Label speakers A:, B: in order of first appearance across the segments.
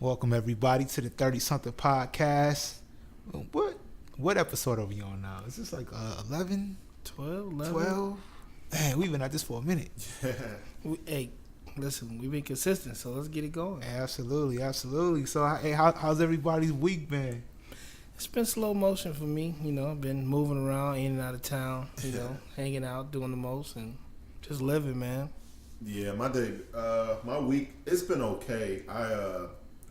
A: Welcome everybody to the 30 something podcast. What episode are we on now? Is this like 11? 12? Man, we've been at this for a minute.
B: Hey, listen, we've been consistent, so let's get it going.
A: Absolutely. So, hey, how's everybody's week been?
B: It's been slow motion for me. I've been moving around in and out of town, hanging out, doing the most, and just living, man.
C: Yeah, my week, it's been okay.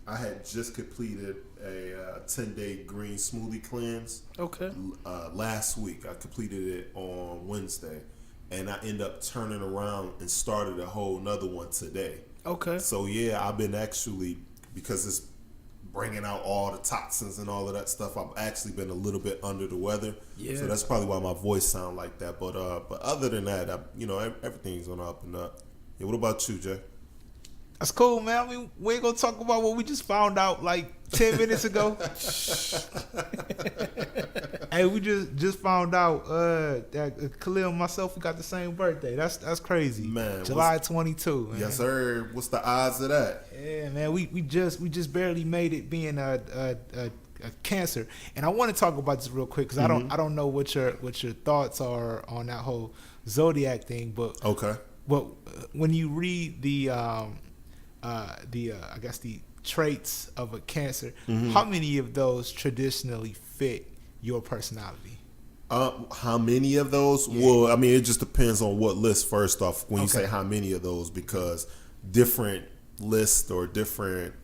C: I had just completed a 10-day green smoothie cleanse.
B: Okay.
C: Last week, I completed it on Wednesday, and I ended up turning around and started a whole nother one today.
B: Okay.
C: So yeah, I've been actually, because it's bringing out all the toxins and all of that stuff, I've actually been a little bit under the weather.
B: Yeah.
C: So that's probably why my voice sound like that. But other than that, everything's on the up and up. Yeah. What about you, Jay?
A: That's cool, man. I mean, we ain't gonna talk about what we just found out like 10 minutes ago. Hey, we just found out that Khalil and myself, we got the same birthday. That's crazy.
C: Man,
A: July 22. Man.
C: Yes, sir. What's the odds of that?
A: Yeah, man. We just barely made it being a Cancer. And I want to talk about this real quick because I don't know what your thoughts are on that whole zodiac thing, but
C: Okay.
A: But when you read the I guess the traits of a Cancer, how many of those traditionally fit your personality?
C: How many of those? Yeah. Well, I mean, it just depends on what list. First off, when you say how many of those, because different lists or different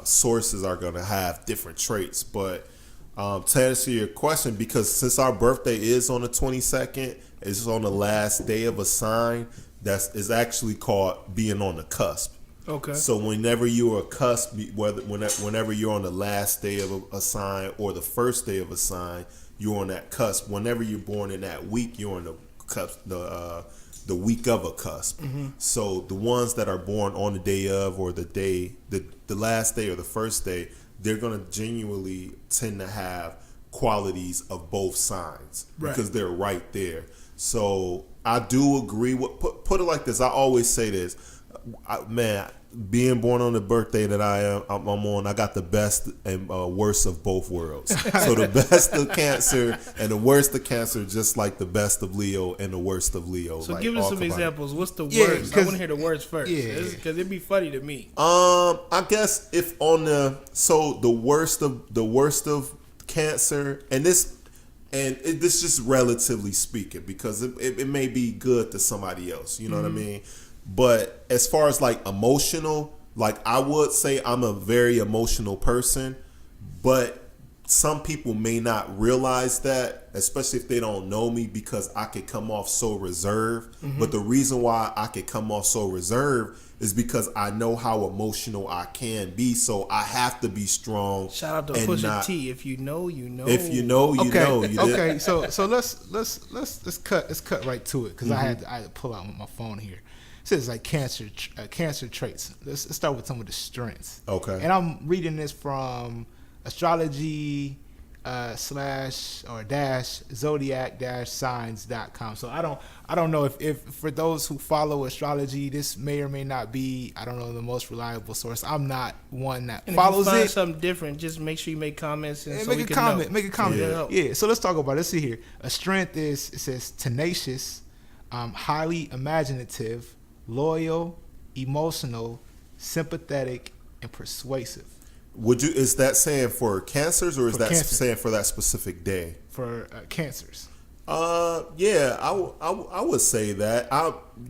C: sources are going to have different traits. But to answer your question, because since our birthday is on the 22nd, it's on the last day of a sign. That is actually called being on the cusp.
B: Okay.
C: So whenever you're a cusp, whenever you're on the last day of a sign or the first day of a sign, you're on that cusp. Whenever you're born in that week, you're on the cusp, the week of a cusp. So the ones that are born on the day of or the last day or the first day, they're gonna genuinely tend to have qualities of both signs because they're right there. So I do agree with put it like this. I always say this, man. Being born on the birthday that I'm on, I got the best and worst of both worlds. So the best of Cancer and the worst of Cancer, just like the best of Leo and the worst of Leo.
B: So
C: like,
B: give us some examples. What's the worst? I want to hear the worst first.
A: Yeah,
B: because it'd be funny to me.
C: I guess if on the worst of Cancer, and this just relatively speaking, because it may be good to somebody else. You know what I mean? But as far as like emotional, like I would say I'm a very emotional person, but some people may not realize that, especially if they don't know me, because I could come off so reserved. But the reason why I could come off so reserved is because I know how emotional I can be, so I have to be strong.
B: Shout out to Pusha T. If you know, you know.
C: If you know, you know.
A: Okay. So let's cut right to it because I had to pull out my phone here. It says like Cancer traits. Let's start with some of the strengths.
C: Okay.
A: And I'm reading this from astrology /zodiac-signs.com. So I don't know if for those who follow astrology, this may or may not be, I don't know, the most reliable source. I'm not one that follows
B: if you find
A: it.
B: Something different, just make sure you make comments and so
A: make
B: we
A: a
B: can
A: comment.
B: know.
A: Make a comment.
B: Yeah.
A: Yeah. So let's talk about it. Let's see here. A strength is, it says tenacious, highly imaginative, loyal, emotional, sympathetic, and persuasive.
C: Is that saying for Cancers, or is that
A: Cancer.
C: saying for that specific day?
A: For Cancers.
C: Yeah, I would say that.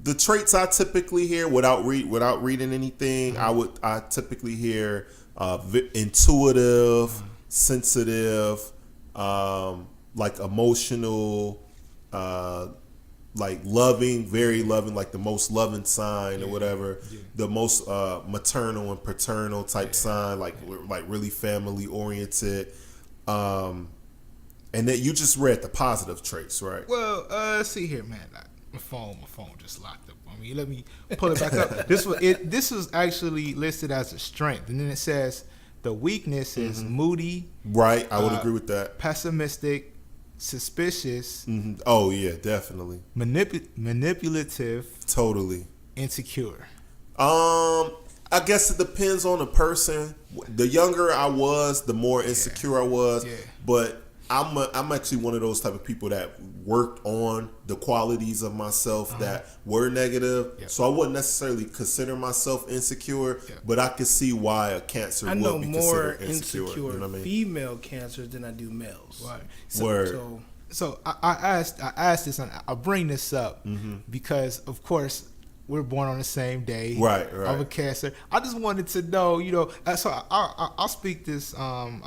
C: The traits I typically hear without reading anything, I typically hear intuitive, sensitive, like emotional, like loving, very loving, like the most loving sign or whatever. Yeah. The most maternal and paternal type sign, like really family oriented. And that you just read the positive traits, right?
A: Well, let's see here, man. My phone just locked up on me. Let me pull it back up. This was actually listed as a strength, and then it says the weakness is moody.
C: Right, I would agree with that.
A: Pessimistic, suspicious.
C: Oh yeah, definitely.
A: Manipulative.
C: Totally.
A: Insecure.
C: I guess it depends on the person. The younger I was, the more insecure I was.
A: Yeah.
C: But I'm actually one of those type of people that worked on the qualities of myself that were negative.
A: Yeah.
C: So I wouldn't necessarily consider myself insecure,
A: Yeah.
C: but I could see why a cancer
B: I know
C: would be
B: more
C: considered insecure.
B: insecure
C: You know what I mean?
B: female cancers than I do males.
A: Right.
C: Word.
B: So
A: So I asked this, and I bring this up because, of course, we're born on the same day.
C: Right.
A: Of a Cancer. I just wanted to know, so I'll speak this.
B: and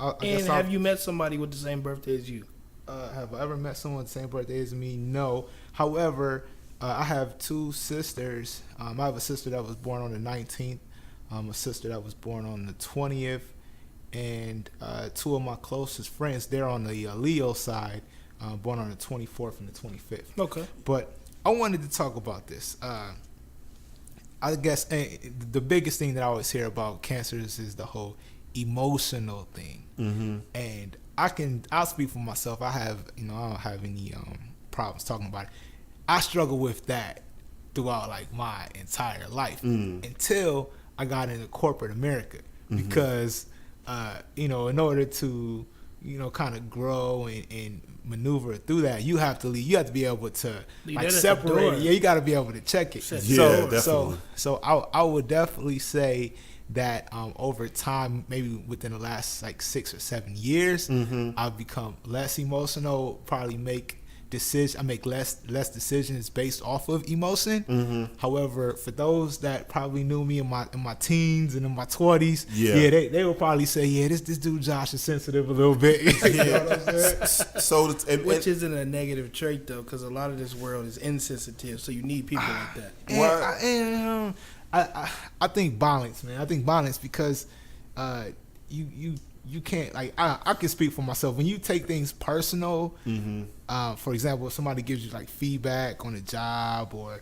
B: have you met somebody with the same birthday as you?
A: Have I ever met someone the same birthday as me? No. However, I have two sisters. I have a sister that was born on the 19th, a sister that was born on the 20th, and two of my closest friends, they're on the Leo side, born on the 24th and the 25th.
B: Okay.
A: But I wanted to talk about this. I guess the biggest thing that I always hear about cancers is the whole emotional thing. And I'll speak for myself. I don't have any problems talking about it. I struggle with that throughout like my entire life until I got into corporate America because in order to kind of grow and maneuver through that, you have to be able to
B: Leave
A: like
B: that at the
A: separate
B: door.
A: it. Yeah, you got to be able to check it.
B: Shut
C: Yeah,
A: so,
C: definitely.
A: So I would definitely say that over time, maybe within the last like 6 or 7 years, I've become less emotional. Probably I make less decisions based off of emotion. However, for those that probably knew me in my teens and in my 20s, they would probably say, yeah, this dude Josh is sensitive a little bit. You know what I'm saying?
B: Which isn't a negative trait though, because a lot of this world is insensitive, so you need people like that.
A: And I think balance, man. I think balance because you can't, like, I can speak for myself. When you take things personal, for example, if somebody gives you like feedback on a job or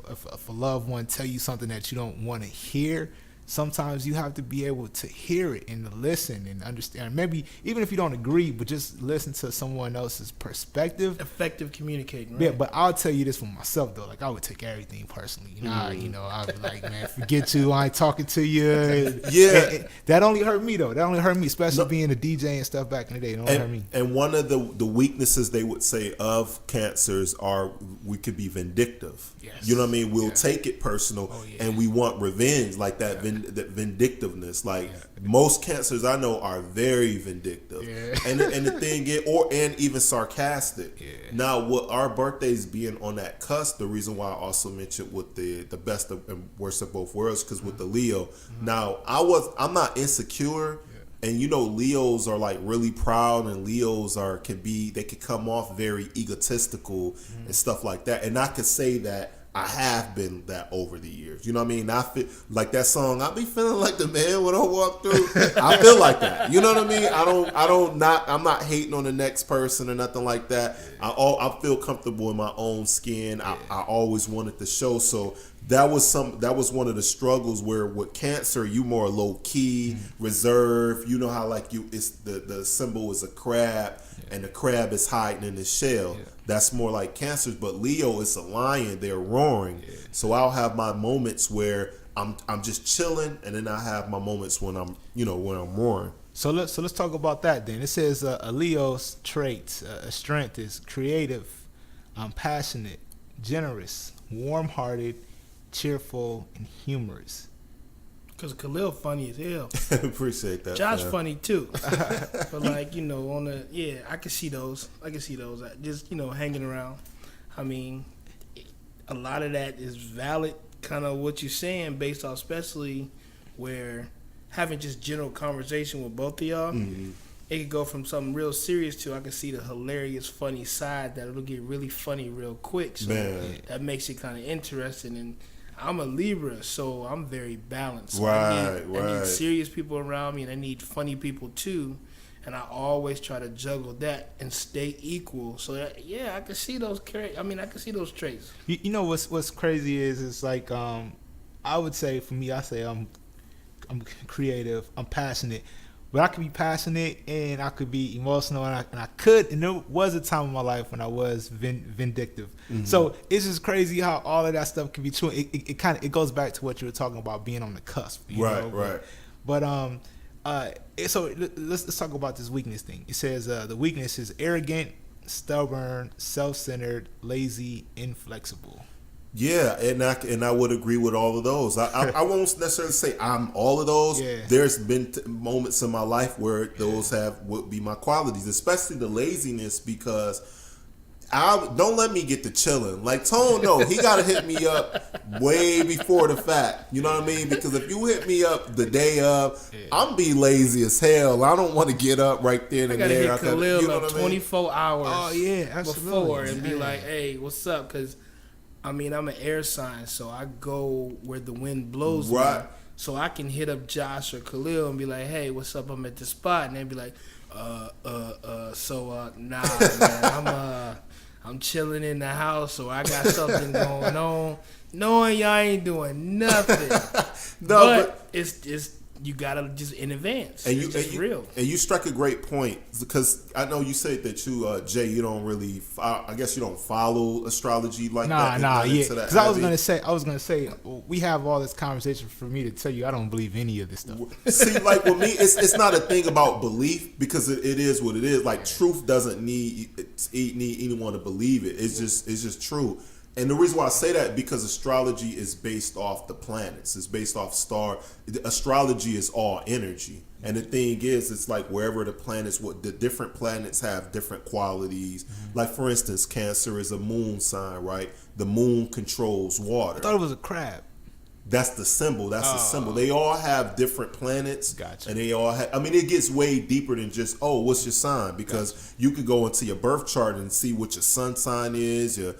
A: if a loved one tell you something that you don't want to hear, sometimes you have to be able to hear it and to listen and understand. Maybe even if you don't agree, but just listen to someone else's perspective.
B: Effective communicating, right?
A: Yeah, but I'll tell you this for myself though. Like I would take everything personally. I'd be like, man, forget you. I ain't talking to you.
C: Yeah.
A: That only hurt me though. That only hurt me, especially being a DJ and stuff back in the day. It only hurt me.
C: And one of the weaknesses they would say of cancers are we could be vindictive.
A: Yes.
C: You know what I mean? We'll take it personal and we want revenge, like that that vindictiveness. Like most cancers I know are very vindictive.
A: Yeah.
C: And the thing is, and even sarcastic.
A: Yeah.
C: Now, what our birthdays being on that cusp, the reason why I also mentioned with the best of and worst of both worlds, because with the Leo, now I'm not insecure. And Leos are like really proud, and Leos they can come off very egotistical and stuff like that. And I could say that I have been that over the years. You know what I mean? I feel like that song. I be feeling like the man when I walk through. I feel like that. You know what I mean? I'm not hating on the next person or nothing like that. I feel comfortable in my own skin. I always wanted to show. So that was one of the struggles where with cancer you more low key, reserved. You know how like it's the symbol is a crab and the crab is hiding in its shell. Yeah. That's more like cancers, but Leo is a lion. They're roaring. Yeah. So I'll have my moments where I'm just chilling, and then I have my moments when I'm roaring.
A: So let's talk about that then. It says a Leo's traits, a strength is creative, passionate, generous, warm-hearted, cheerful, and humorous.
B: Because Khalil funny as hell.
C: Appreciate that.
B: Josh
C: man.
B: funny too. But like, I can see those. Just, hanging around. I mean, a lot of that is valid, kind of what you're saying, based off especially where having just general conversation with both of y'all, it could go from something real serious to I can see the hilarious, funny side that it'll get really funny real quick. So that makes it kind of interesting. And I'm a Libra, so I'm very balanced.
C: Right,
B: I need serious people around me, and I need funny people too. And I always try to juggle that and stay equal. So I can see those. I can see those traits.
A: You know what's crazy is it's like I would say for me, I say I'm creative, I'm passionate, But I could be passionate and I could be emotional and there was a time in my life when I was vindictive.
C: Mm-hmm.
A: So it's just crazy how all of that stuff can be true. It kind of goes back to what you were talking about being on the cusp. You know?
C: Right.
A: But so let's talk about this weakness thing. It says the weakness is arrogant, stubborn, self-centered, lazy, inflexible.
C: Yeah, and I would agree with all of those. I won't necessarily say I'm all of those.
A: Yeah.
C: There's been moments in my life where those would be my qualities, especially the laziness, because don't let me get to chilling. Like Tone, no, he got to hit me up way before the fact. You know what I mean? Because if you hit me up the day of, I'm be lazy as hell. I don't want to get up right then and there.
B: I gotta hit Khalil
C: you know
B: up 24 hours.
A: Oh yeah, absolutely.
B: Before and be like, hey, what's up? Because I mean, I'm an air sign, so I go where the wind blows me.
C: Right.
B: So I can hit up Josh or Khalil and be like, hey, what's up? I'm at the spot. And they'd be like, nah, man, I'm chilling in the house, or I got something going on. Knowing y'all ain't doing nothing. but it's you gotta just in advance.
C: And
B: it's just real.
C: And you struck a great point, because I know you said that you, Jay, you don't really, I guess you don't follow astrology like that.
A: Yeah. Because I was gonna say, we have all this conversation for me to tell you I don't believe any of this stuff.
C: See, like with me, it's not a thing about belief, because it is what it is. Like truth doesn't need anyone to believe it. It's just true. And the reason why I say that, because astrology is based off the planets. It's based off astrology is all energy. And the thing is, it's like wherever the planets, the different planets have different qualities. Mm-hmm. Like, for instance, Cancer is a moon sign, right? The moon controls water.
A: I thought it was a crab.
C: That's the symbol. That's the symbol. They all have different planets.
A: Gotcha.
C: And they all have, I mean, it gets way deeper than just, what's your sign? Because you could go into your birth chart and see what your sun sign is, your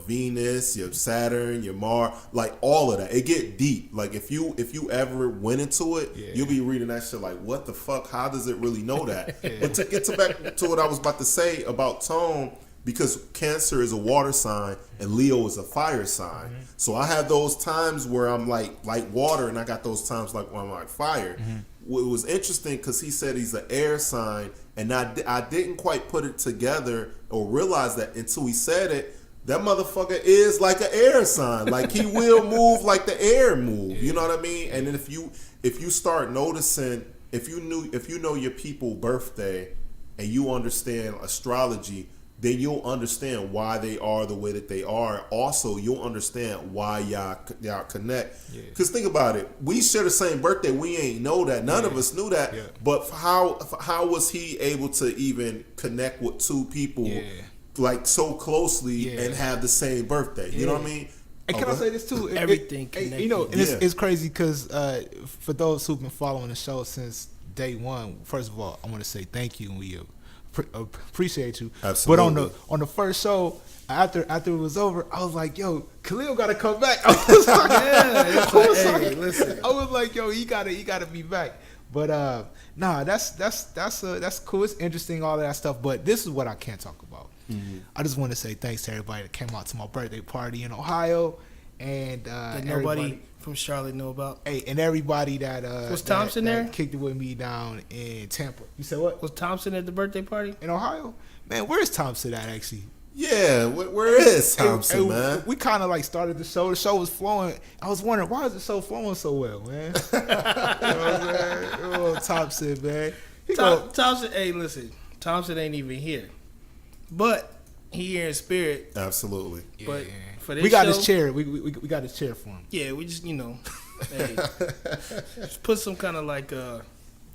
C: Venus, your Saturn, your Mars, like all of that. It get deep. Like if you ever went into it, you'll be reading that shit like, what the fuck? How does it really know that? But to get back to what I was about to say about Tone, because Cancer is a water sign and Leo is a fire sign. Mm-hmm. So I have those times where I'm like water, and I got those times like when I'm like fire. Mm-hmm. It was interesting because he said he's an air sign, and I didn't quite put it together or realize that until he said it. That motherfucker is like an air sign. Like he will move like the air move. You know what I mean? And then if you start noticing, if you know your people's birthday and you understand astrology, then you'll understand why they are the way that they are. Also, you'll understand why y'all connect. Because think about it. We share the same birthday. We ain't know that. None of us knew that. Yeah. But how was he able to even connect with two people like so closely and have the same birthday? You know what I mean?
A: And can I say this too?
B: Everything connected.
A: You know, and it's crazy because for those who've been following the show since day one, first of all, I want to say thank you, and we appreciate you.
C: Absolutely.
A: But on the first show, after it was over, I was like, yo, Khalil gotta come back. I was like, yo, he gotta be back. But that's cool. It's interesting, all of that stuff. But this is what I can't talk about. Mm-hmm. I just want to say thanks to everybody that came out to my birthday party in Ohio, and
B: that nobody from Charlotte know about.
A: Hey, and everybody that
B: was Thompson there?
A: Kicked it with me down in Tampa. You said what?
B: Was Thompson at the birthday party
A: in Ohio? Man, where's Thompson at actually?
C: Yeah, where is Thompson, man?
A: We kind of like started the show. The show was flowing. I was wondering, why is the show flowing so well, man? You know what I'm saying? Oh, Thompson, man.
B: Thompson, hey, listen, Thompson ain't even here, but he here in spirit.
C: Absolutely.
B: But for this
A: we got
B: show,
A: his chair. We got his chair for him.
B: Yeah, we just hey, just put some kind of like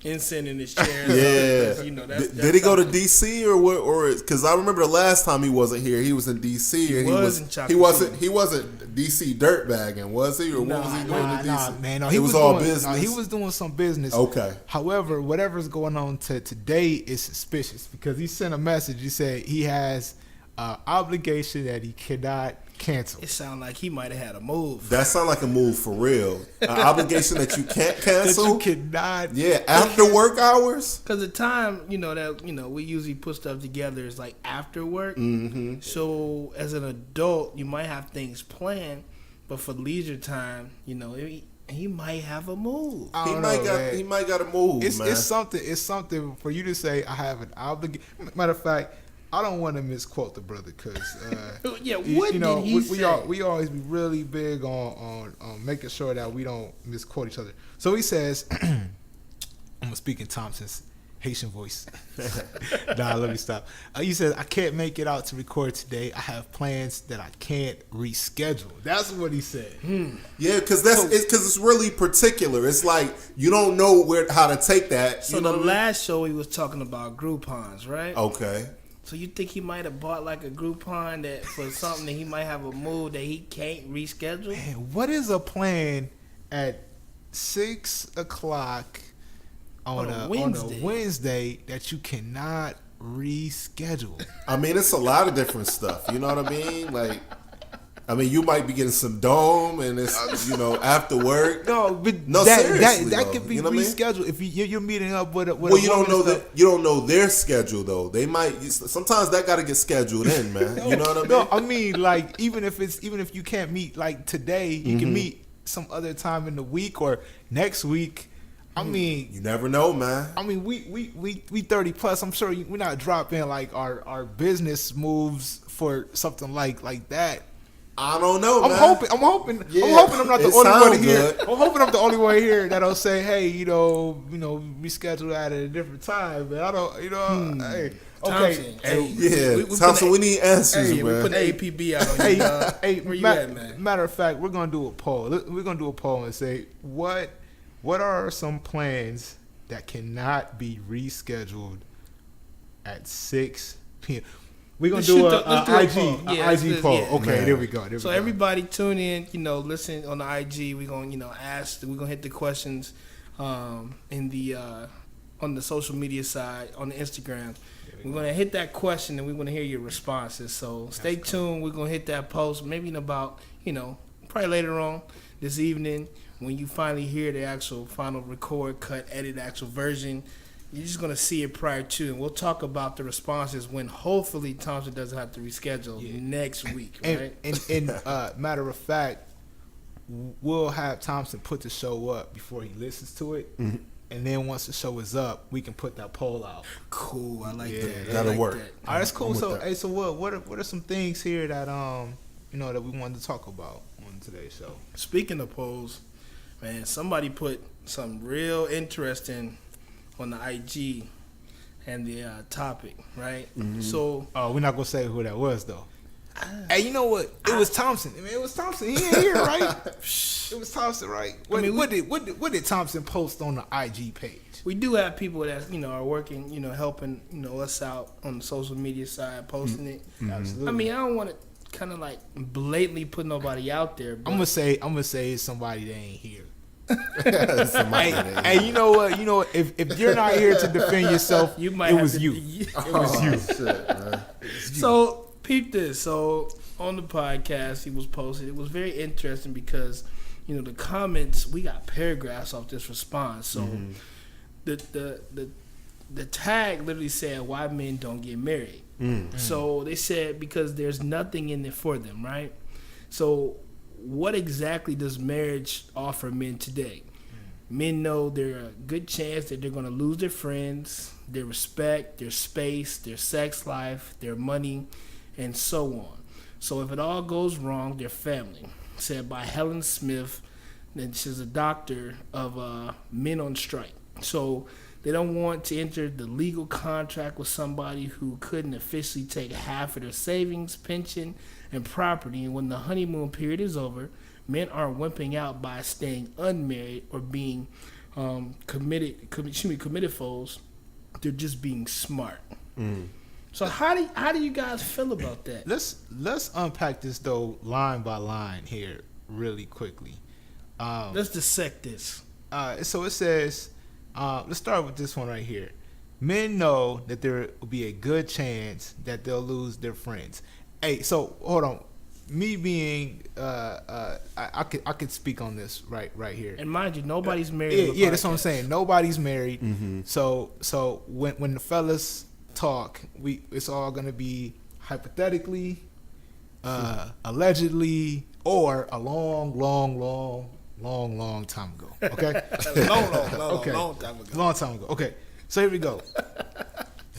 B: incense in his chair.
C: Yeah.
B: That's
C: did he go to DC or what? Or because I remember the last time he wasn't here, he was in DC.
B: He
C: wasn't DC dirtbagging, was he? Or what was he doing in DC?
A: Man, no,
C: he was all business.
A: He was doing some business.
C: Okay.
A: However, whatever's going on today is suspicious because he sent a message. He said he has obligation that he cannot cancel.
B: It sounded like he might have had a move.
C: That sounded like a move for real. An obligation that you can't cancel.
A: That you cannot.
C: Yeah, after work hours.
B: Because the time we usually put stuff together is like after work.
C: Mm-hmm.
B: So as an adult, you might have things planned, but for leisure time, he might have a move.
A: I
C: He
A: don't
C: might
A: know,
C: got
A: man.
C: he might got to move, man.
A: It's something for you to say. I have an obligation. Matter of fact, I don't want to misquote the brother because
B: Yeah, what did he say?
A: We always be really big on making sure that we don't misquote each other. So he says, I'm gonna speak in Thompson's Haitian voice. Nah, let me stop. He says, I can't make it out to record today. I have plans that I can't reschedule. That's what he said.
C: Yeah, because it's really particular. It's like you don't know how to take that.
B: So
C: you know
B: the
C: what I mean?
B: last show he was talking about Groupons, right?
C: Okay.
B: So you think he might have bought like a Groupon that for something that he might have a move that he can't reschedule?
A: Man, what is a plan at 6 o'clock on a Wednesday that you cannot reschedule?
C: I mean, it's a lot of different stuff. You know what I mean? Like, I mean, you might be getting some dome, and it's after work.
A: No, but
C: No,
A: that
C: seriously,
A: that
C: though.
A: could be
C: You know what I mean?
A: rescheduled if you're meeting up with a
C: Well, you don't
A: woman
C: know
A: and
C: that
A: stuff.
C: you don't know their schedule though. They might sometimes that got to get scheduled in, man. You know what I mean?
A: No, I mean like even if you can't meet like today, you can meet some other time in the week or next week. I mean,
C: You never know, man.
A: I mean, we 30 plus. I'm sure we're not dropping like our business moves for something like that.
C: I don't know,
A: I'm
C: man.
A: hoping I'm not the
C: It
A: only one
C: sounds
A: here.
C: good.
A: I'm hoping I'm the only one here that'll say, hey, reschedule that at a different time. But I don't, hey,
B: Thompson,
A: okay,
B: hey,
C: Yeah,
B: we
C: Thompson, we need answers,
B: Hey, we
C: man.
B: put the APB out on
A: hey,
B: you, dog.
A: hey,
B: Where you at, man?
A: matter of fact, we're gonna do a poll. We're gonna do a poll and say what are some plans that cannot be rescheduled at 6 p.m. We're gonna
B: Let's
A: do
B: shoot
A: a
B: let's do a
A: IG
B: poll. Yeah, let's
A: IG
B: do-
A: poll.
B: yeah.
A: Okay,
C: Man.
A: there we go.
B: So everybody tune in, listen on the IG. We're gonna, ask. We're gonna hit the questions, in the on the social media side on the Instagram. We're gonna hit that question and we're gonna hear your responses. So stay tuned. We're gonna hit that post maybe in about probably later on this evening when you finally hear the actual final record, cut, edit, actual version. You're just gonna see it prior to, and we'll talk about the responses when hopefully Thompson doesn't have to reschedule next week, right?
A: And matter of fact, we'll have Thompson put the show up before he listens to it, and then once the show is up, we can put that poll out.
B: Cool, I like
A: Yeah,
B: that.
C: that'll
B: I like
C: work.
B: that.
A: All right, that's cool.
C: I'm with
A: So,
C: that.
A: hey, so what are some things here that that we wanted to talk about on today's show?
B: Speaking of polls, man, somebody put something real interesting on the IG and the topic, right? So
A: Oh, we're not gonna say who that was though. Hey, you know what? It was Thompson. I mean, it was Thompson. He ain't here, right? It was Thompson, right? What did Thompson post on the IG page?
B: we do have people that are working, helping us out on the social media side, posting it.
A: Absolutely.
B: I mean, I don't want to kind of like blatantly put nobody out there. But
A: I'm gonna say it's somebody that ain't here.
C: Somebody that ain't-
A: Hey, you know what? If you're not here to defend yourself,
B: you might
A: it
B: have
A: was
B: to,
A: you.
B: It
C: Oh, shit, man.
B: So peep this. So on the podcast, he was posted. It was very interesting because the comments, we got paragraphs off this response. So the tag literally said why men don't get married. So they said because there's nothing in it for them, right? So what exactly does marriage offer men today? Men know there's a good chance that they're going to lose their friends, their respect, their space, their sex life, their money, and so on. So if it all goes wrong, their family. Said by Helen Smith, and she's a doctor of men on strike. So they don't want to enter the legal contract with somebody who couldn't officially take half of their savings, pension, and property. And when the honeymoon period is over, men are wimping out by staying unmarried or being committed foes. They're just being smart. So how do you guys feel about that?
A: Let's unpack this though line by line here really quickly.
B: Let's dissect this.
A: So it says, let's start with this one right here. Men know that there will be a good chance that they'll lose their friends. Hey, so hold on. Me being, I could speak on this right here.
B: And mind you, nobody's married.
A: Yeah, that's what I'm saying. Nobody's married.
C: Mm-hmm.
A: So when the fellas talk, it's all gonna be hypothetically, allegedly, or a long long time ago. Okay, okay,
B: long time ago.
A: long time ago. Okay, so here we go.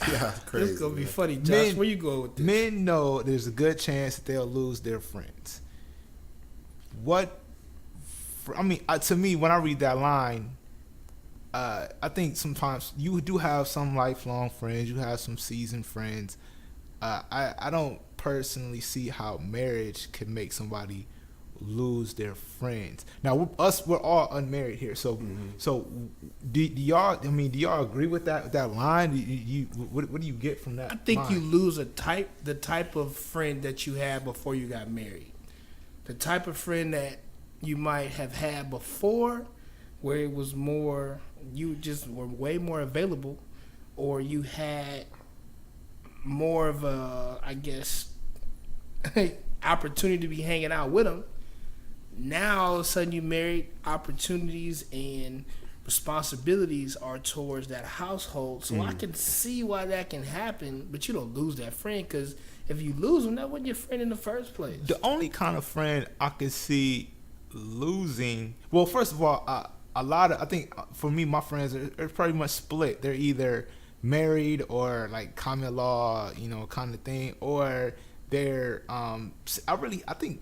C: Yeah, crazy.
B: This gonna be
C: man.
B: funny, Josh.
A: Men-
B: Where you going with this?
A: Men know there's a good chance that they'll lose their friends. To me, when I read that line, I think sometimes you do have some lifelong friends, you have some seasoned friends. I don't personally see how marriage can make somebody lose their friends. Now, we're all unmarried here, so do y'all? I mean, do y'all agree with that line? What do you get from that?
B: I think
A: line?
B: you lose the type of friend that you had before you got married. The type of friend that you might have had before, where it was more, you just were way more available, or you had more of a, I guess, opportunity to be hanging out with them. Now all of a sudden you married, opportunities and responsibilities are towards that household. So I can see why that can happen, but you don't lose that friend, because if you lose them, that wasn't your friend in the first place.
A: The only kind of friend I could see losing, well, first of all, I think for me, my friends are pretty much split. They're either married or like common law, kind of thing, or they're I think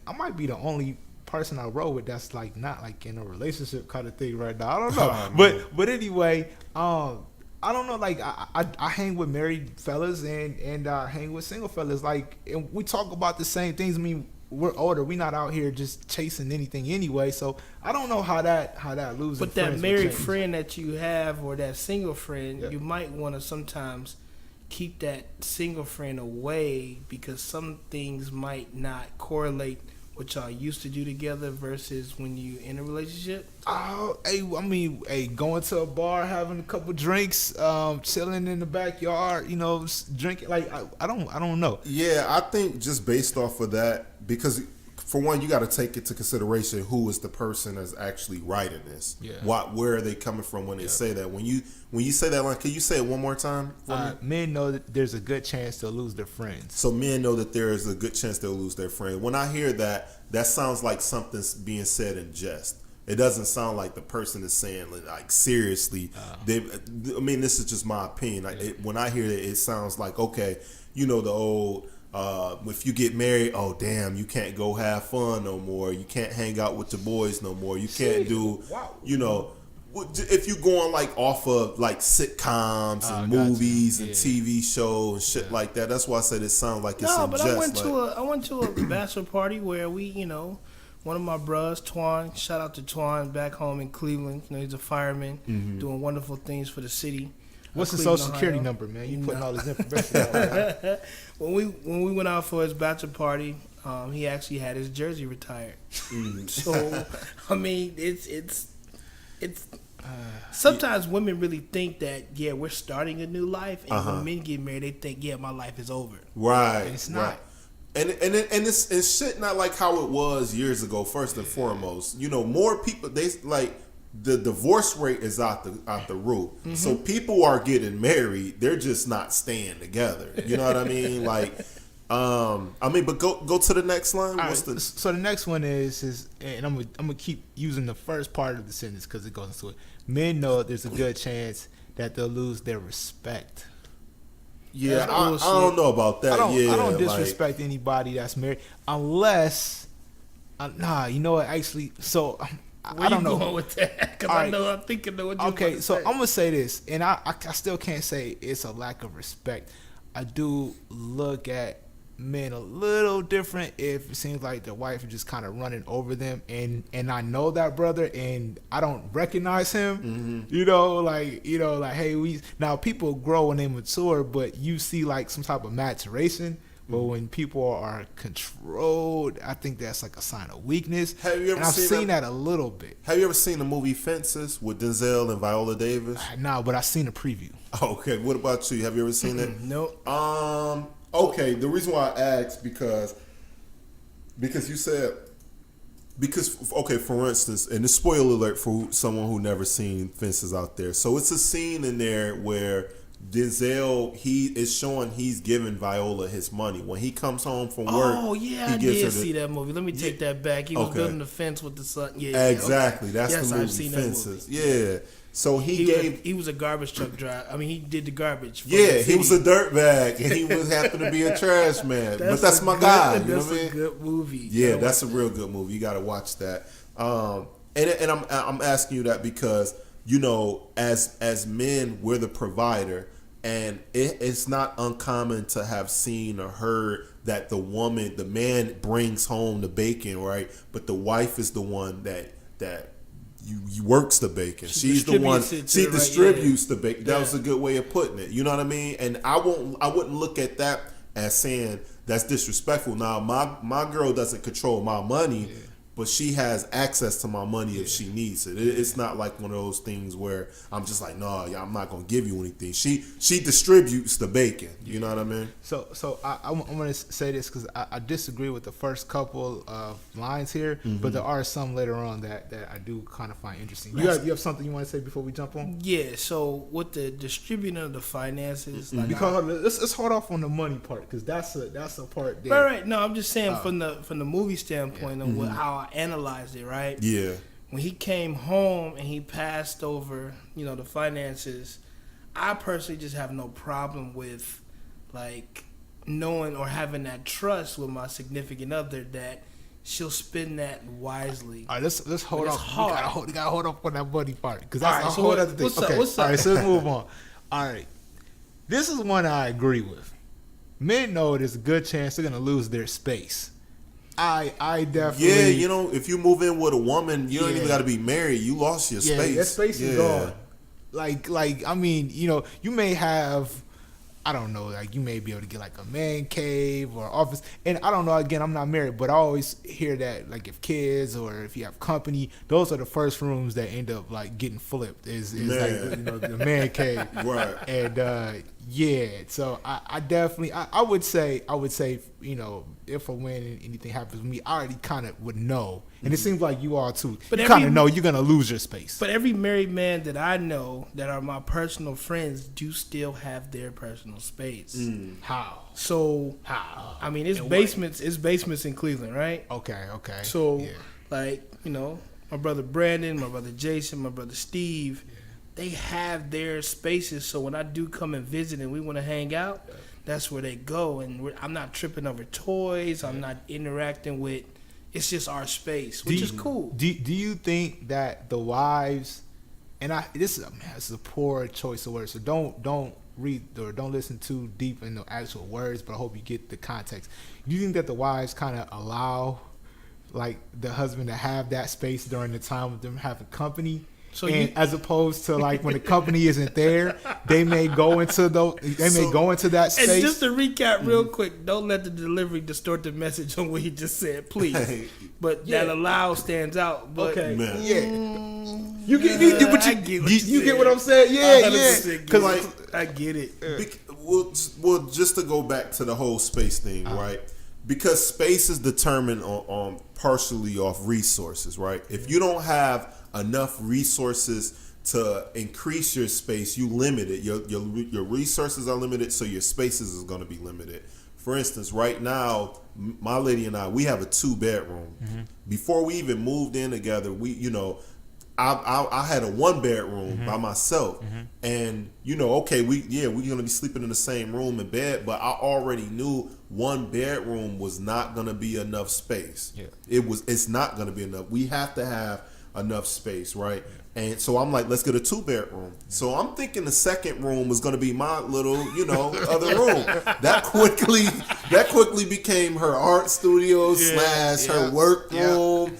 A: I might be the only person I roll with that's like not like in a relationship kind of thing right now. I don't know, but anyway, I don't know. Like I hang with married fellas and I hang with single fellas. Like, and we talk about the same things. I mean, we're older. We're not out here just chasing anything anyway. So I don't know how that losing.
B: But that
A: friends
B: married
A: would change.
B: friend that you have, or that single friend,
A: Yeah.
B: you might want to sometimes keep that single friend away, because some things might not correlate what y'all used to do together versus when you in a relationship.
A: Going to a bar, having a couple drinks, chilling in the backyard, drinking. Like I don't know.
C: Yeah, I think just based off of that, because for one, you got to take into consideration who is the person that's actually writing this.
A: Yeah.
C: Where are they coming from when they say that? When you say that line, can you say it one more time for me?
A: Men know that there's a good chance they'll lose their friends.
C: So men know that there is a good chance they'll lose their friend. When I hear that, that sounds like something's being said in jest. It doesn't sound like the person is saying like seriously. This is just my opinion. When I hear it sounds like, okay, the old. If you get married, oh damn, you can't go have fun no more. You can't hang out with the boys no more. You can't do, if you going like off of like sitcoms and movies and TV shows and shit like that. That's why I said it sounds like it's
B: No,
C: in
B: but
C: jest.
B: I went to a bachelor party where we, one of my bros, Twan, shout out to Twan back home in Cleveland. He's a fireman, doing wonderful things for the city.
A: What's the
B: Cleveland,
A: social security
B: Ohio.
A: number, man? You putting all this information out there.
B: When we went out for his bachelor party, he actually had his jersey retired. So it's sometimes women really think that we're starting a new life, and when men get married, they think my life is over.
C: Right.
A: It's not.
C: Right. And it's shit not like how it was years ago. First and foremost, more people the divorce rate is out the roof. So people are getting married. They're just not staying together. You know what I mean? But go to the next line.
A: So the next one is and I'm gonna keep using the first part of the sentence because it goes into it. Men know there's a good chance that they'll lose their respect.
C: Yeah, I don't know about that.
A: I don't disrespect anybody that's married unless, you know what? Actually, so
B: Where
A: I don't
B: you
A: know.
B: going with that? Because
A: All right.
B: I'm thinking of what you're
A: Okay,
B: about to
A: so
B: say.
A: I'm gonna say this, and I still can't say it's a lack of respect. I do look at men a little different if it seems like their wife is just kind of running over them, and I know that brother, and I don't recognize him. Hey, now people grow and they mature, but you see like some type of maturation. But when people are controlled, I think that's like a sign of weakness.
C: Have you ever
A: I've
C: seen
A: that a little bit.
C: Have you ever seen the movie Fences with Denzel and Viola Davis?
A: No, but I've seen a preview.
C: Okay, what about you? Have you ever seen it?
B: Nope.
C: Okay, the reason why I asked because you said for instance, and this spoiler alert for someone who never seen Fences out there. So it's a scene in there where Denzel, he is showing he's giving Viola his money when he comes home from work.
B: Oh yeah,
C: he
B: I
C: gives her
B: did see that movie. Let me take that back. He was
C: Okay.
B: building the fence with the son. Yeah,
C: Exactly.
B: okay.
C: That's
B: Yes,
C: the
B: I've
C: movie
B: seen
C: Fences.
B: that movie.
C: Yeah. So he
B: was a garbage truck driver. I mean, he did the garbage. for
C: yeah,
B: the
C: he was
B: city.
C: a dirtbag, and he was happened to be a trash man. But that's my guy. You know
B: That's
C: what I
B: a
C: mean?
B: good movie.
C: Yeah, that's a real good movie. You got to watch that. And I'm asking you that because as men, we're the provider, and it's not uncommon to have seen or heard that the man brings home the bacon, right? But the wife is the one that you works the bacon. She's the one. She distributes the bacon. That was a good way of putting it. You know what I mean? And I wouldn't look at that as saying that's disrespectful. Now my girl doesn't control my money, but she has access to my money if she needs it. It's not like one of those things where I'm just like, no, I'm not gonna give you anything. She distributes the bacon. You know what I mean?
A: So I'm going to say this because I disagree with the first couple of lines here, but there are some later on that I do kind of find interesting. You have something you want to say before we jump on?
B: Yeah. So with the distributing of the finances, like
A: Because let's hold off on the money part because that's a part there.
B: right. No, I'm just saying from the movie standpoint of how I analyzed it. Right.
C: Yeah.
B: When he came home and he passed over, the finances, I personally just have no problem with, like, knowing or having that trust with my significant other that she'll spend that wisely.
A: All right, let's hold
B: It's
A: off.
B: hard.
A: We gotta hold off on that money part because that's
B: All right,
A: a
B: so
A: whole
B: what-
A: other thing.
B: what's up?
A: Okay,
B: What's up?
A: all right, so let's move on. All right, this is one I agree with. Men know there's a good chance they're gonna lose their space. I definitely
C: if you move in with a woman, you don't even
A: Yeah.
C: got to be married. You lost your space.
A: That space is gone. Like I mean, you may have, I don't know, like you may be able to get like a man cave or office, and I don't know. Again, I'm not married, but I always hear that like if kids or if you have company, those are the first rooms that end up like getting flipped. Is like the man cave,
C: Right.
A: And yeah, so I definitely I would say if or when anything happens with me, I already kind of would know, and it seems like you are too.
B: But
A: you kind of know you're gonna lose your space.
B: But every married man that I know that are my personal friends do still have their personal space.
A: How?
B: So
A: How?
B: I mean, it's
A: And
B: basements. It's basements in Cleveland, right?
A: Okay.
B: So
A: yeah.
B: like my brother Brandon, my brother Jason, my brother Steve, they have their spaces. So when I do come and visit and we want to hang out, that's where they go. And I'm not tripping over toys. I'm not interacting with. It's just our space, which is cool.
A: Do you think that the wives, and this is a poor choice of words, so don't read or don't listen too deep in the actual words, but I hope you get the context. Do you think that the wives kind of allow like the husband to have that space during the time of them having company?
B: So
A: as opposed to like when the company isn't there, they may go into that space.
B: And just to recap real quick, don't let the delivery distort the message on what he just said, please. But that allow stands out. But
A: Okay.
C: Man.
A: Yeah. You get
B: you
A: get what I'm saying? Yeah.
B: Because I get it.
C: Well, just to go back to the whole space thing, right? Because space is determined on partially off resources, right? If you don't have enough resources to increase your space, you limit it. Your resources are limited, so your spaces is going to be limited. For instance, right now, my lady and we have a 2-bedroom. Mm-hmm. Before we even moved in together, I had a 1-bedroom by myself, and okay, we're gonna be sleeping in the same room and bed, but I already knew 1 bedroom was not gonna be enough space.
A: Yeah.
C: It's not gonna be enough. We have to have enough space, right? Yeah. And so I'm like, let's get a 2-bedroom. So I'm thinking the second room was gonna be my little, other room. That quickly became her art studio / her work room.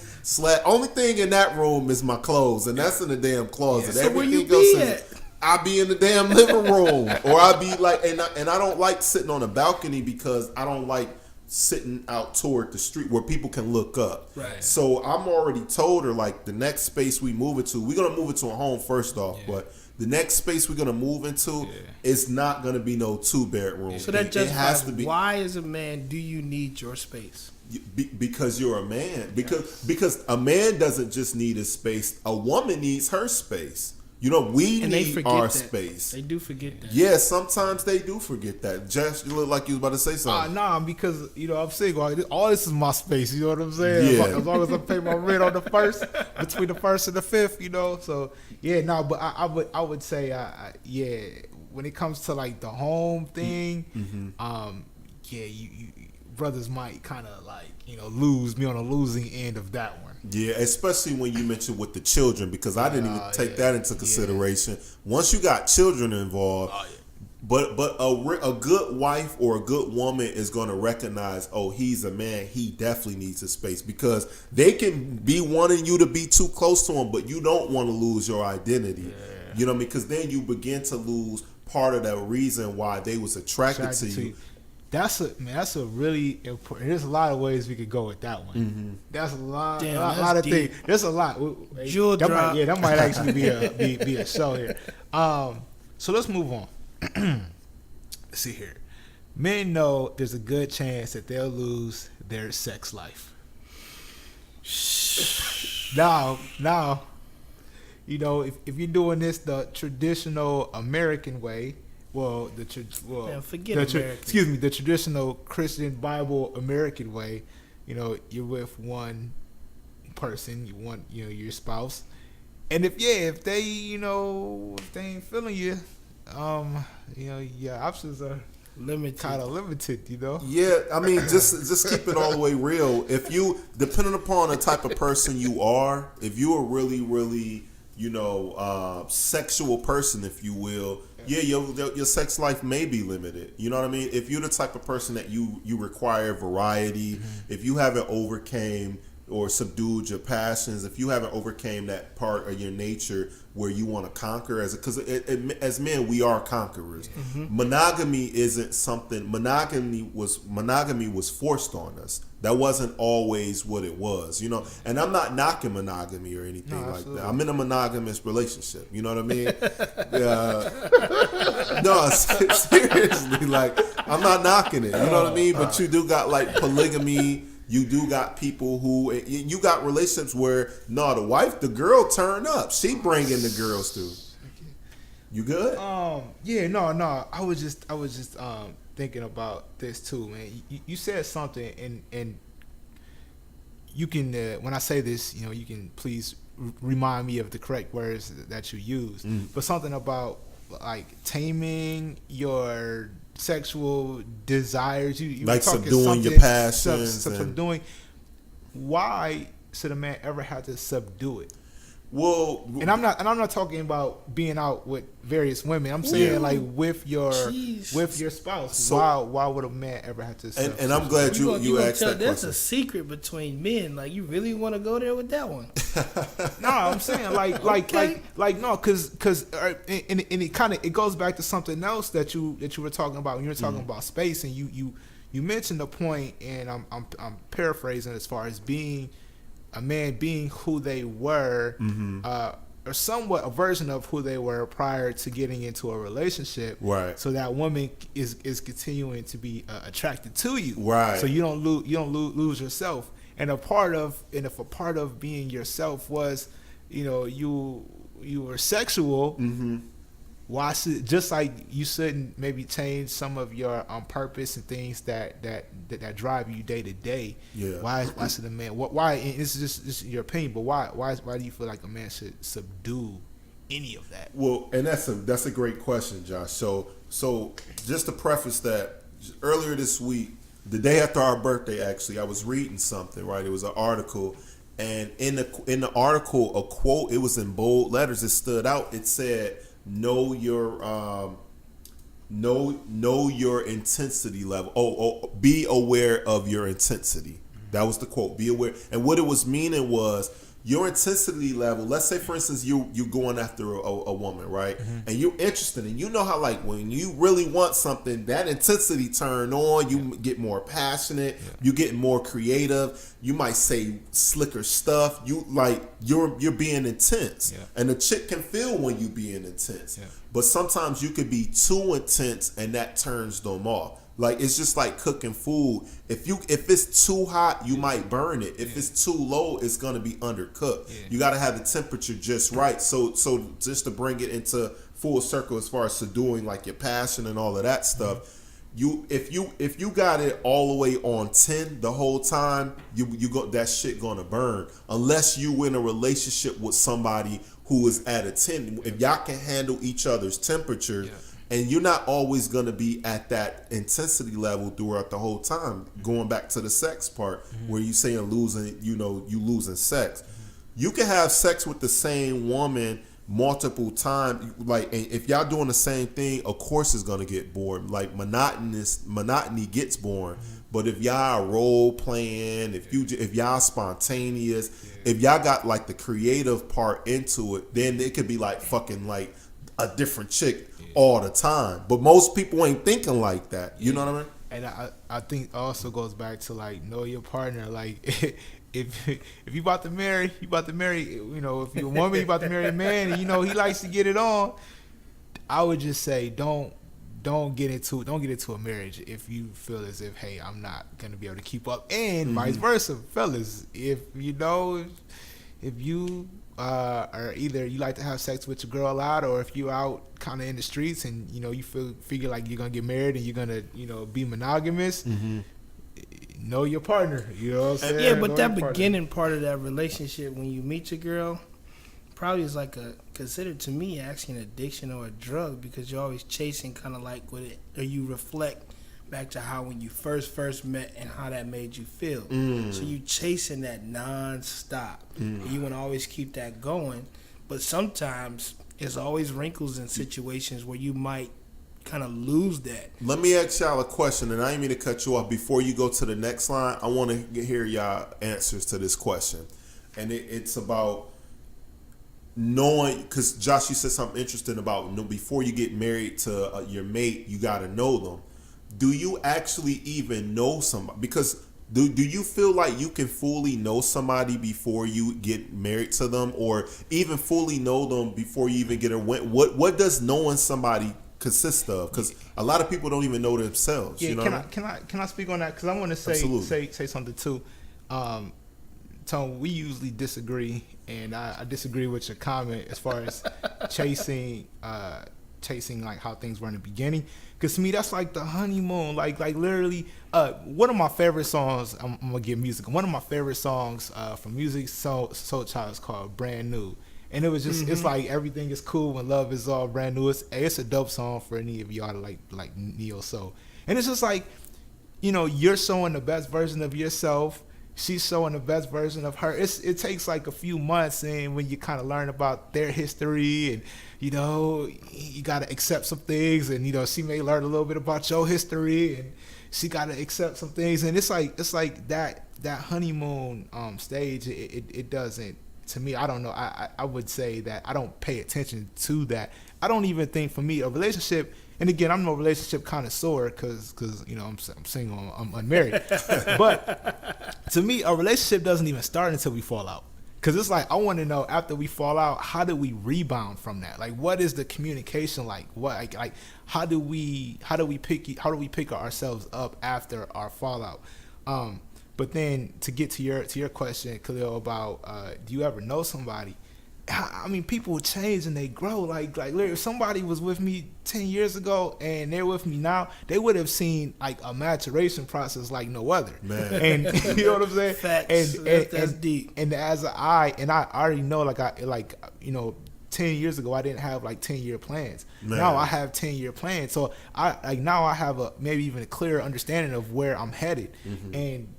C: Only thing in that room is my clothes, and that's in the damn closet.
B: So where you
C: goes
B: be
C: in.
B: at?
C: I be in the damn living room, or I be like, and I don't like sitting on a balcony because I don't like sitting out toward the street where people can look up.
B: Right.
C: So I'm already told her like the next space we move it to, we're gonna move it to a home first off, but the next space we're gonna move into, it's not gonna be no 2-bedroom.
B: So that just
C: has to be.
B: Why, as a man, do you need your space?
C: Because you're a man. Because a man doesn't just need his space. A woman needs her space. You know, we
B: And they
C: need
B: forget
C: our
B: that.
C: space.
B: They do forget that.
C: Yeah, sometimes they do forget that. Jess, you look like you was about to say something.
A: Nah, because I'm single. All this is my space. You know what I'm saying?
C: Yeah.
A: As long as I pay my rent on the first, between the first and the fifth, So yeah, no. But I would say, yeah. When it comes to like the home thing, yeah, you brothers might kind of like lose me on a losing end of that one.
C: Yeah, especially when you mentioned with the children, because I didn't even take that into consideration. Once you got children involved, but a good wife or a good woman is going to recognize, oh, he's a man, he definitely needs a space, because they can be wanting you to be too close to him, but you don't want to lose your identity. Yeah. You know what I mean? Because then you begin to lose part of that reason why they was attracted to you.
A: That's a really important. There's a lot of ways we could go with that one.
C: Mm-hmm.
A: That's a lot,
B: Damn,
A: a lot of things. There's a lot.
B: Jewel drop.
A: That might actually be a show here. So let's move on. Let's see here. Men know there's a good chance that they'll lose their sex life. Now, if you're doing this the traditional American way. Well, the traditional Christian Bible American way, you're with one person, you want your spouse, and if they ain't feeling you, your options are
B: Limited.
A: kind of limited,
C: Yeah, I mean, just keep it all the way real. If you, depending upon the type of person you are, if you're a really, really sexual person, if you will. Yeah, your sex life may be limited. You know what I mean? If you're the type of person that you require variety, if you haven't overcame or subdued your passions, if you haven't overcame that part of your nature where you want to conquer, because as men we are conquerors. Monogamy isn't something. Monogamy was forced on us. That wasn't always what it was, And I'm not knocking monogamy or anything like that. I'm in a monogamous relationship. You know what I mean? No, seriously, like I'm not knocking it. You know what I mean? But you do got like polygamy. You do got people who, you got relationships where, the girl turn up. She bringing the girls through. You good?
A: Yeah, no. I was just thinking about this too, man. You said something, and you can, when I say this, you can please remind me of the correct words that you used. But something about like taming your sexual desires, you
C: like
A: talking
C: subduing your passions,
A: subduing. Why should a man ever have to subdue it?
C: Well,
A: and I'm not talking about being out with various women. I'm saying like with your spouse. So, why would a man ever have to?
C: And I'm glad you asked that question.
B: That's a secret between men. Like, you really want to go there with that one?
A: No, I'm saying like no, because and it kind of goes back to something else that you were talking about when you were talking about space, and you mentioned the point, and I'm paraphrasing as far as being. A man being who they were, or somewhat a version of who they were prior to getting into a relationship,
C: right?
A: So that woman is continuing to be attracted to you,
C: right? So
A: you don't lose yourself. And if a part of being yourself was, you were sexual. Why should, just like you shouldn't maybe change some of your purpose and things that drive you day to day.
C: Yeah.
A: Why should a man? Why? And this is just your opinion, but why do you feel like a man should subdue any of that?
C: Well, and that's a great question, Josh. So just to preface that, earlier this week, the day after our birthday, actually, I was reading something. Right, it was an article, and in the article, a quote. It was in bold letters. It stood out. It said, Know your intensity level. Be aware of your intensity. That was the quote. Be aware. And what it was meaning was your intensity level. Let's say, for instance, you going after a woman, right? And you're interested, and you know how, like, when you really want something, that intensity turn on. You get more passionate. You get more creative. You might say slicker stuff. You're being intense, and the chick can feel when you being intense. But sometimes you could be too intense, and that turns them off. Like it's just like cooking food. If it's too hot, you might burn it. If it's too low, it's gonna be undercooked. You gotta have the temperature just right. So just to bring it into full circle as far as subduing like your passion and all of that stuff. If you got it all the way on 10 the whole time, you go, that shit gonna burn. Unless you in a relationship with somebody who is at a 10. If y'all can handle each other's temperature, and you're not always gonna be at that intensity level throughout the whole time. Going back to the sex part, where you saying losing, you losing sex. You can have sex with the same woman multiple times, like, and if y'all doing the same thing, of course it's gonna get bored. Like monotony gets boring. But if y'all role playing, if y'all spontaneous, if y'all got like the creative part into it, then it could be like fucking like a different chick all the time. But most people ain't thinking like that. You know what I mean?
A: And I think also goes back to like know your partner. Like if you about to marry, you know, if you're a woman, you about to marry a man, and you know he likes to get it on. I would just say don't get into a marriage if you feel as if, hey, I'm not gonna be able to keep up, and vice versa, fellas. If you or either you like to have sex with your girl a lot, or if you out kind of in the streets and you know you figure like you're gonna get married and you're gonna be monogamous, know your partner. You know what I'm saying?
B: Yeah, but
A: know
B: that beginning part of that relationship when you meet your girl probably is like considered to me actually an addiction or a drug, because you're always chasing kind of like with it, or you reflect back to how when you first met and how that made you feel. So you chasing that non-stop. And you want to always keep that going. But sometimes there's always wrinkles in situations where you might kind of lose that.
C: Let me ask y'all a question, and I didn't mean to cut you off. Before you go to the next line, I want to hear y'all answers to this question. And it's about knowing, because Josh, you said something interesting about before you get married to your mate, you got to know them. Do you actually even know somebody? Because do you feel like you can fully know somebody before you get married to them, or even fully know them before you even get a what does knowing somebody consist of? Because a lot of people don't even know themselves.
A: Yeah,
C: you know
A: can I speak on that? Because I want to say something too. Tone, we usually disagree, and I disagree with your comment as far as chasing like how things were in the beginning. Because to me, that's like the honeymoon. Like literally, one of my favorite songs, I'm gonna get music. One of my favorite songs from Music Soul Child is called "Brand New," and it was just it's like everything is cool when love is all brand new. It's a dope song for any of y'all to like neo soul, and it's just like, you know, you're showing the best version of yourself. She's showing the best version of her. It takes like a few months, and when you kind of learn about their history, and you know you got to accept some things, and you know she may learn a little bit about your history, and she got to accept some things, and it's like that honeymoon stage. It doesn't, to me. I don't know. I would say that I don't pay attention to that. I don't even think, for me, a relationship. And again, I'm no relationship connoisseur because you know I'm single, I'm unmarried. But to me, a relationship doesn't even start until we fall out. Because it's like I want to know, after we fall out, how do we rebound from that? Like, what is the communication like? What like how do we pick ourselves up after our fallout? But then to get to your question, Khalil, about do you ever know somebody? I mean, people change and they grow. Like literally, if somebody was with me 10 years ago and they're with me now, they would have seen like a maturation process like no other. Man. And you know what I'm saying?
B: Facts. That's deep.
A: And as I already know, like you know, 10 years ago I didn't have like 10-year plans. Man. Now I have 10-year plans. So now I have maybe even a clearer understanding of where I'm headed. And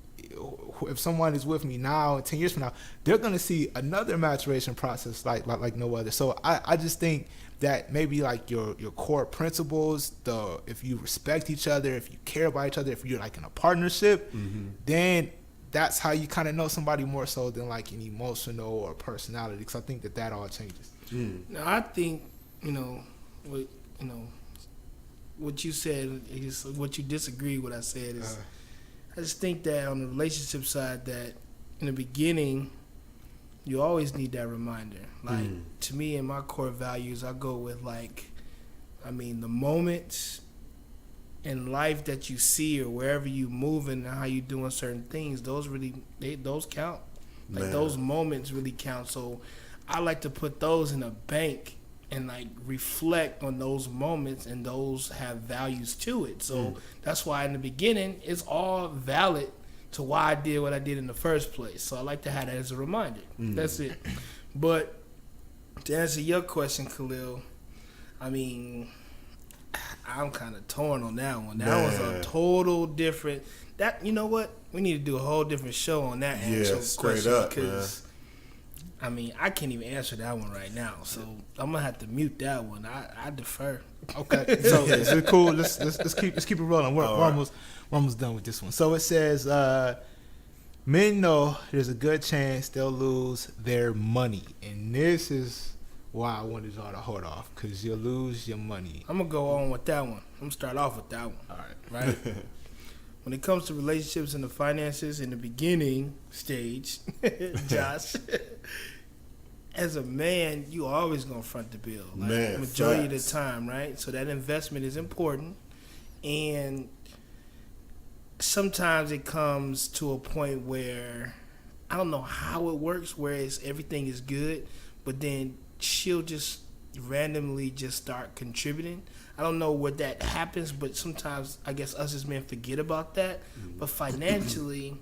A: if someone is with me now, 10 years from now, they're going to see another maturation process like no other. So I just think that maybe like your core principles, if you respect each other, if you care about each other, if you're like in a partnership, then that's how you kind of know somebody more so than like an emotional or personality. Because I think that all changes.
B: Now I think what you said is what you disagree with. I said is. I just think that on the relationship side, that in the beginning, you always need that reminder. Like, to me, in my core values, I go with the moments in life that you see or wherever you moving and how you doing certain things, those count. Like
C: Man.
B: those moments really count. So I like to put those in a bank and like reflect on those moments, and those have values to it. So that's why in the beginning it's all valid to why I did what I did in the first place. So I like to have that as a reminder. That's it. But to answer your question, Khalil, I mean, I'm kind of torn on that one. That was a total different. That, you know what? We need to do a whole different show on that actual
C: straight
B: question,
C: up,
B: because I mean, I can't even answer that one right now. So I'm gonna have to mute that one. I defer.
A: Okay, so is it cool? Let's keep it rolling. We're
C: All right.
A: almost done with this one. So it says, men know there's a good chance they'll lose their money, and this is why I wanted y'all to hold off, because you'll lose your money.
B: I'm gonna go on with that one. I'm gonna start off with that one.
A: All right.
B: Right. When it comes to relationships and the finances in the beginning stage, Josh, as a man, you always gonna front the bill. Like,
C: Man,
B: majority of
C: facts.
B: the time, right? So that investment is important, and sometimes it comes to a point where I don't know how it works, whereas everything is good, but then she'll just randomly just start contributing. I don't know what that happens, but sometimes I guess us as men forget about that. But financially,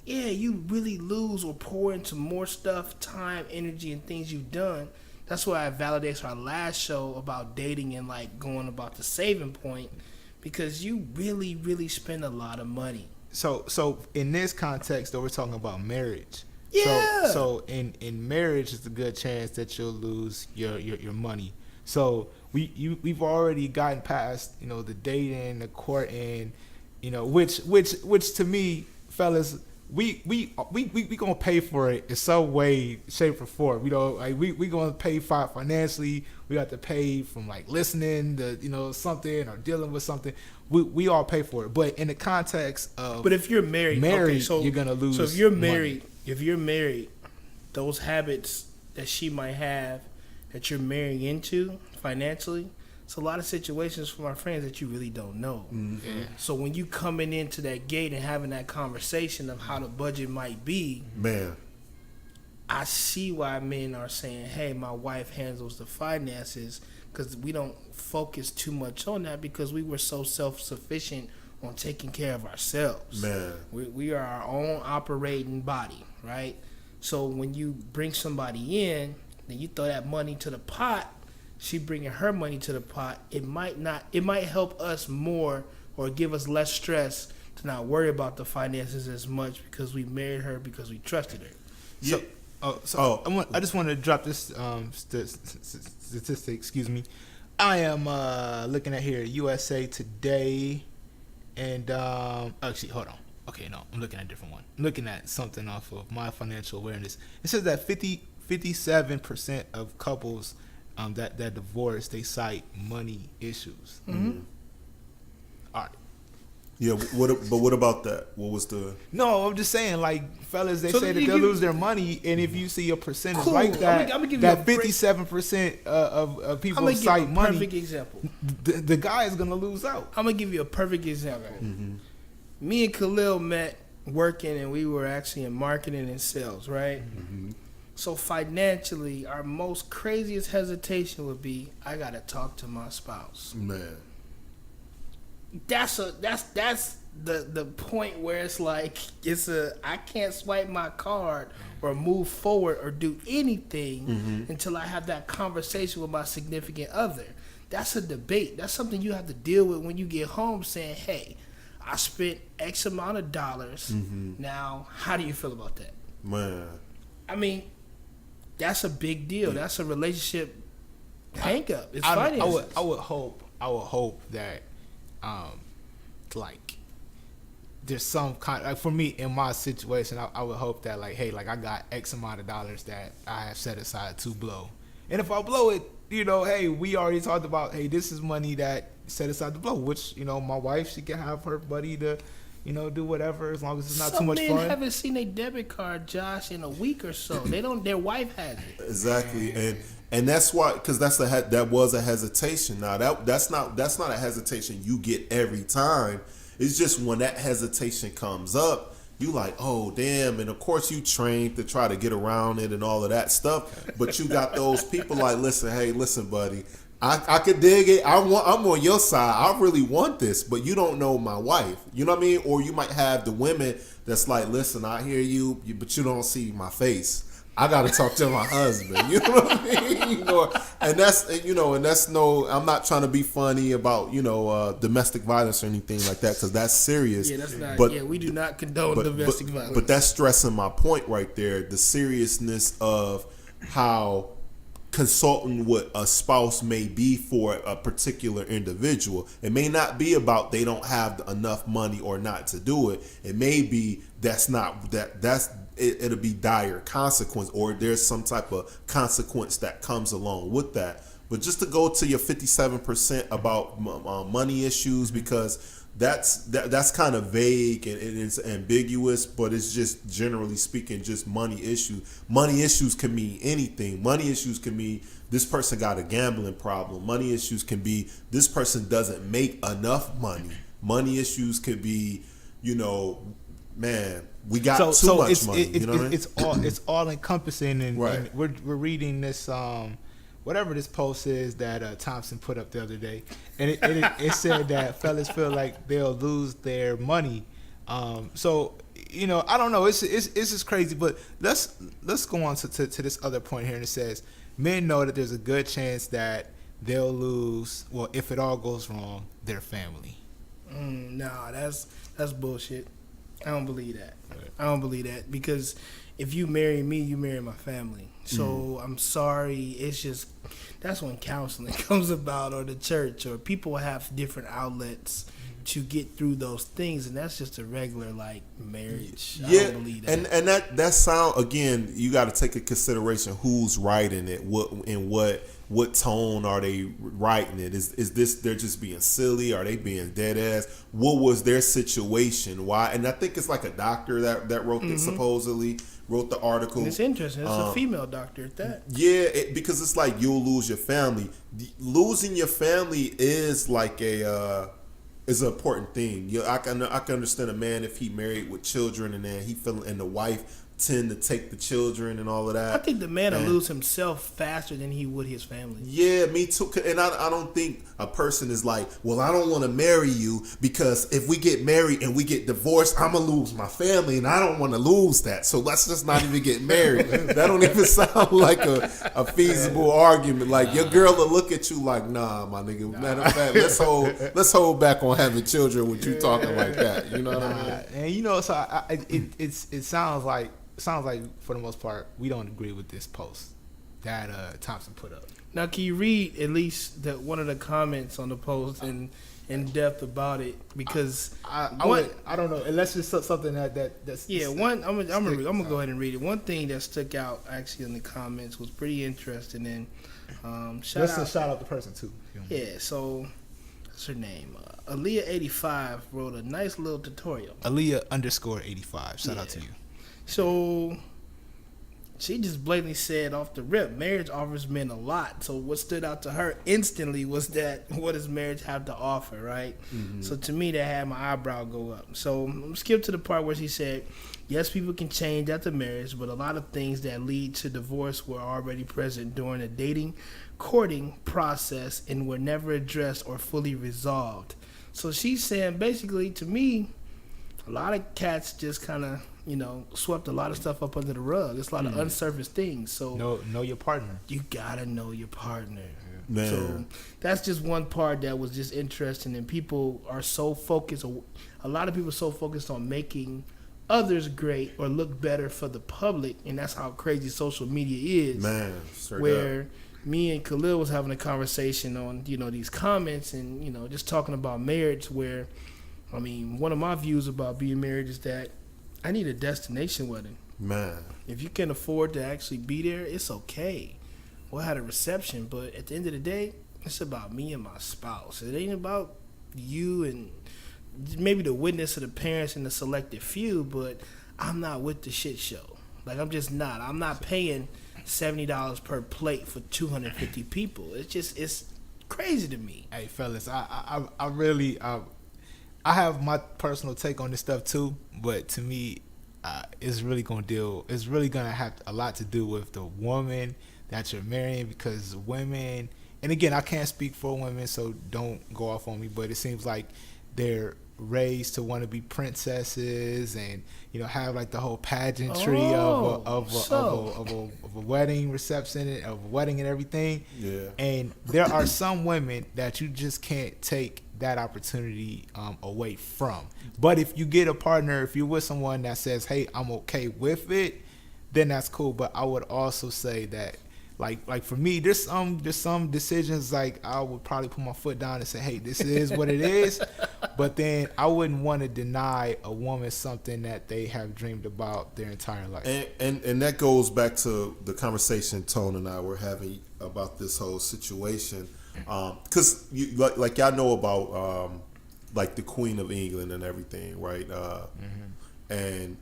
B: yeah, you really lose or pour into more stuff, time, energy, and things you've done. That's why I validates our last show about dating and like going about the saving point, because you really, really spend a lot of money.
A: So in this context, though, we're talking about marriage.
B: Yeah.
A: So in marriage, it's a good chance that you'll lose your money. So we've already gotten past, you know, the dating, the courting, you know, which to me, fellas, we gonna pay for it in some way, shape, or form. You know, like we gonna pay financially. We have to pay from like listening to, you know, something or dealing with something. We all pay for it. But in the context of
B: But if you're married, okay, so
A: you're gonna lose.
B: So if you're
A: money.
B: married, those habits that she might have that you're marrying into financially, it's a lot of situations from our friends that you really don't know.
A: Yeah.
B: So when you coming into that gate and having that conversation of how the budget might be,
C: Man,
B: I see why men are saying, hey, my wife handles the finances, because we don't focus too much on that because we were so self-sufficient on taking care of ourselves.
C: man,
B: We are our own operating body, right? So when you bring somebody in, then you throw that money to the pot, she bringing her money to the pot, it might help us more or give us less stress to not worry about the finances as much because we married her because we trusted her.
A: So, I just wanted to drop this statistic. Excuse me. I am looking at here USA Today, and actually, hold on. Okay, no, I'm looking at a different one. I'm looking at something off of My Financial Awareness. It says that 57% of couples that divorce, they cite money issues.
B: Mm-hmm.
A: All right.
C: yeah. What about that? What was the?
A: No, I'm just saying, like, fellas, they
B: So
A: say that
B: you
A: they'll
B: give-
A: lose their money, and if you see a percentage
B: Cool.
A: like that,
B: I'ma give you a
A: that
B: break-
A: 57% of
B: I'm
A: people
B: gonna give
A: cite
B: a
A: money,
B: perfect example.
A: the guy is gonna lose out.
B: I'm gonna give you a perfect example. Me and Khalil met working, and we were actually in marketing and sales, right? So financially, our most craziest hesitation would be, I gotta talk to my spouse.
C: Man,
B: That's the point where it's like I can't swipe my card or move forward or do anything until I have that conversation with my significant other. That's a debate. That's something you have to deal with when you get home, saying, hey, I spent X amount of dollars. Now, how do you feel about that?
C: man,
B: I mean, that's a big deal. That's a relationship hang up. It's
A: I
B: finances.
A: would hope that, like, there's some kind, like, for me in my situation, I would hope that, like, hey, like, I got X amount of dollars that I have set aside to blow, and if I blow it, you know, hey, we already talked about, hey, this is money that set aside to blow, which, you know, my wife, she can have her buddy to, you know, do whatever as long as it's not
B: Some
A: too much
B: men
A: fun.
B: haven't seen a debit card, Josh, in a week or so. They don't. Their wife has it.
C: exactly. And that's why, because that was a hesitation. Now that's not a hesitation you get every time. It's just when that hesitation comes up, you like, oh damn, and of course you trained to try to get around it and all of that stuff. But you got those people like, listen, buddy, I could dig it. I'm on your side. I really want this, but you don't know my wife. You know what I mean? Or you might have the women that's like, listen, I hear you, but you don't see my face. I gotta talk to my husband. You know what I mean? And that's no. I'm not trying to be funny about domestic violence or anything like that, because that's serious.
B: Yeah, that's not.
C: But,
B: we do not condone domestic violence.
C: But that's stressing my point right there. The seriousness of how consulting what a spouse may be for a particular individual. It may not be about they don't have enough money or not to do it. It may be it'll be dire consequence, or there's some type of consequence that comes along with that. But just to go to your 57% about money issues, because that's kind of vague and it's ambiguous, but it's just generally speaking just money issues. Money issues can mean anything. Money issues can mean this person got a gambling problem. Money issues can be this person doesn't make enough money. Money issues could be, man, we got too much money.
A: It's all encompassing, and,
C: right.
A: and we're reading this whatever this post is that Thompson put up the other day, and it said that fellas feel like they'll lose their money. So I don't know. It's just crazy. But let's go on to this other point here, and it says men know that there's a good chance that they'll lose. Well, if it all goes wrong, their family.
B: Nah, that's bullshit. I don't believe that.
A: Right.
B: I don't believe that, because if you marry me, you marry my family. So I'm sorry. It's just that's when counseling comes about, or the church, or people have different outlets to get through those things, and that's just a regular marriage. I don't believe that.
C: And that sound, again, you got to take into consideration who's writing it, what tone are they writing it? Is this they're just being silly? Are they being dead ass? What was their situation? Why? And I think it's like a doctor that wrote this, supposedly wrote the article.
B: And it's interesting. It's a female doctor at that.
C: Yeah, because it's like you'll lose your family. Losing your family is like is an important thing. I can understand a man if he married with children and then and the wife tend to take the children and all of that.
B: I think the man will lose himself faster than he would his family.
C: Yeah, me too. And I don't think a person is like, well, I don't want to marry you because if we get married and we get divorced, I'm going to lose my family and I don't want to lose that. So let's just not even get married. That don't even sound like a feasible argument. Like your girl will look at you like, nah, my nigga. Matter of fact, let's hold back on having children with you talking like that. You know what I mean?
A: And so it sounds like for the most part we don't agree with this post that Thompson put up.
B: Now, can you read at least one of the comments on the post in depth about it? Because
A: I don't know, unless it's something that's
B: one. I'm gonna go ahead and read it. One thing that stuck out actually in the comments was pretty interesting, and shout out the person too. Yeah, so what's her name? Aaliyah85 wrote a nice little tutorial.
A: Aaliyah_85. Shout out to you.
B: So she just blatantly said off the rip, marriage offers men a lot. So what stood out to her instantly was that, what does marriage have to offer, right? Mm-hmm. So to me, that had my eyebrow go up. So I'm gonna skip to the part where she said, yes, people can change after marriage, but a lot of things that lead to divorce were already present during the dating, courting process and were never addressed or fully resolved. So she's saying, basically, to me, a lot of cats just kind of, swept a lot of stuff up under the rug. It's a lot of unsurfaced things. So
A: know your partner.
B: You gotta know your partner.
C: Man.
B: So that's just one part that was just interesting. And people are so focused. A lot of people are so focused on making others great or look better for the public, and that's how crazy social media is.
C: Man,
B: where me and Khalil was having a conversation on these comments and just talking about marriage. Where one of my views about being married is that I need a destination wedding.
C: Man,
B: if you can afford to actually be there, it's okay. We'll have a reception, but at the end of the day, it's about me and my spouse. It ain't about you and maybe the witness of the parents and the selected few, but I'm not with the shit show. Like, I'm just not. I'm not paying $70 per plate for 250 people. It's crazy to me.
A: Hey, fellas, I really I have my personal take on this stuff too, but to me, it's really gonna have a lot to do with the woman that you're marrying, because women, and again, I can't speak for women, so don't go off on me, but it seems like they're raised to want to be princesses and, you know, have like the whole pageantry of a wedding reception, of a wedding and everything.
C: Yeah.
A: And there are some women that you just can't take that opportunity away from. But if you get a partner, if you're with someone that says, hey, I'm okay with it, then that's cool. But I would also say that like for me, there's some decisions like I would probably put my foot down and say, hey, this is what it is. But then I wouldn't want to deny a woman something that they have dreamed about their entire life.
C: And that goes back to the conversation Tone and I were having about this whole situation. Because like y'all know about like the Queen of England and everything, right? And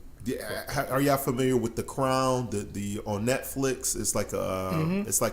C: are y'all familiar with The Crown? The on Netflix, it's like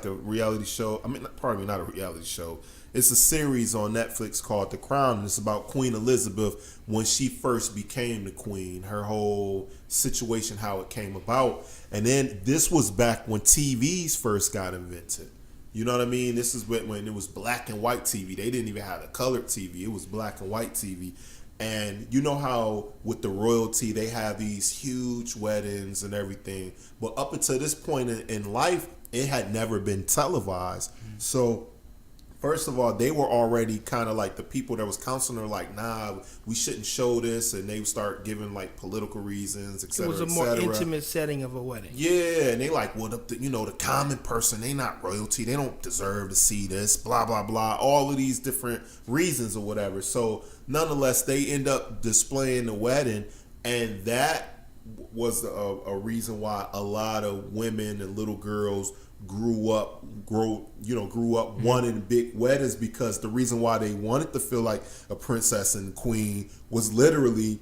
C: a reality show. I mean, pardon me, not a reality show. It's a series on Netflix called The Crown, and it's about Queen Elizabeth when she first became the queen, her whole situation, how it came about. And then this was back when TVs first got invented. You know what I mean? This is when it was black and white TV. They didn't even have a colored TV. It was black and white TV. And you know how with the royalty, they have these huge weddings and everything. But up until this point in life, it had never been televised. So first of all, they were already kind of like the people that was counseling her, like, nah, we shouldn't show this. And they would start giving like political reasons, et cetera,
B: It was a more intimate setting of a wedding.
C: Yeah, and they like, well, the common person, they not royalty. They don't deserve to see this, blah, blah, blah. All of these different reasons or whatever. So nonetheless, they end up displaying the wedding. And that was a reason why a lot of women and little girls grew up wanting big weddings, because the reason why they wanted to feel like a princess and queen was literally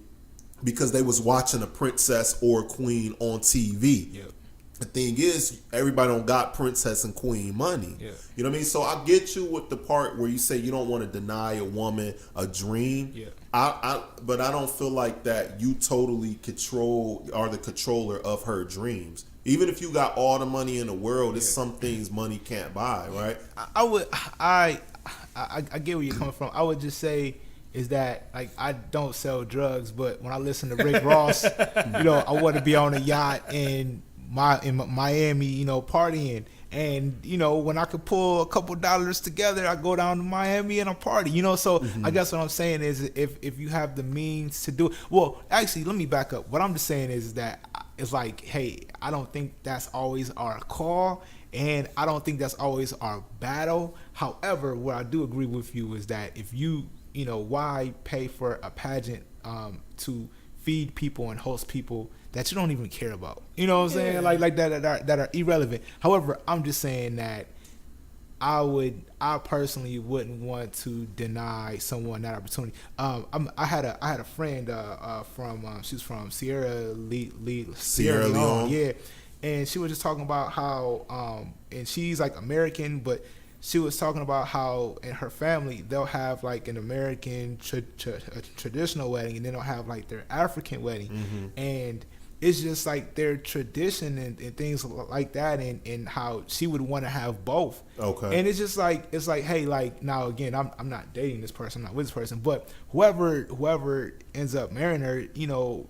C: because they was watching a princess or a queen on TV.
A: Yep.
C: The thing is, everybody don't got princess and queen money.
A: Yeah.
C: You know what I mean? So I get you with the part where you say you don't want to deny a woman a dream.
A: Yeah.
C: But I don't feel like that you totally are the controller of her dreams. Even if you got all the money in the world, there's some things money can't buy, right?
A: I get where you're coming from. I would just say is that, like, I don't sell drugs, but when I listen to Rick Ross, you know, I want to be on a yacht in Miami, you know, partying. And, you know, when I could pull a couple dollars together, I go down to Miami and I party, you know. So I guess what I'm saying is if you have the means to do it. Well, actually, let me back up. What I'm just saying is that it's like, hey, I don't think that's always our call, and I don't think that's always our battle. However, what I do agree with you is that if you know, why pay for a pageant to feed people and host people that you don't even care about? You know what I'm saying? Like that are irrelevant. However, I'm just saying that I personally wouldn't want to deny someone that opportunity. I had a friend from she's from Sierra Leone, yeah, and she was just talking about how and she's like American, but she was talking about how in her family they'll have like an American traditional wedding, and then they'll have like their African wedding, and it's just like their tradition and things like that, and how she would want to have both. Okay. And it's just like, it's like, hey, like, now again, I'm not dating this person, I'm not with this person, but whoever ends up marrying her, you know,